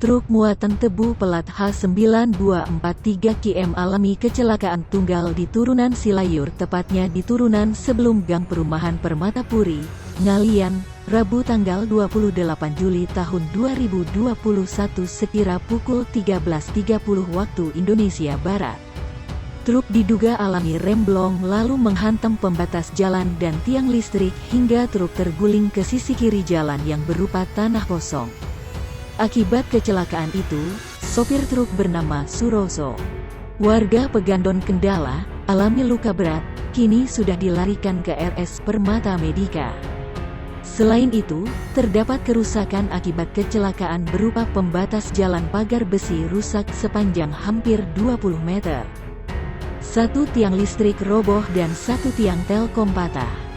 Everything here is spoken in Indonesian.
Truk muatan tebu pelat H9243 km alami kecelakaan tunggal di turunan Silayur, tepatnya di turunan sebelum Gang Perumahan Permatapuri, Ngalian, Rabu tanggal 28 Juli tahun 2021 sekira pukul 13.30 waktu Indonesia Barat. Truk diduga alami remblong lalu menghantam pembatas jalan dan tiang listrik hingga truk terguling ke sisi kiri jalan yang berupa tanah kosong. Akibat kecelakaan itu, sopir truk bernama Suroso, warga Pegandon Kendala, alami luka berat, kini sudah dilarikan ke RS Permata Medika. Selain itu, terdapat kerusakan akibat kecelakaan berupa pembatas jalan pagar besi rusak sepanjang hampir 20 meter. Satu tiang listrik roboh dan satu tiang telkom patah.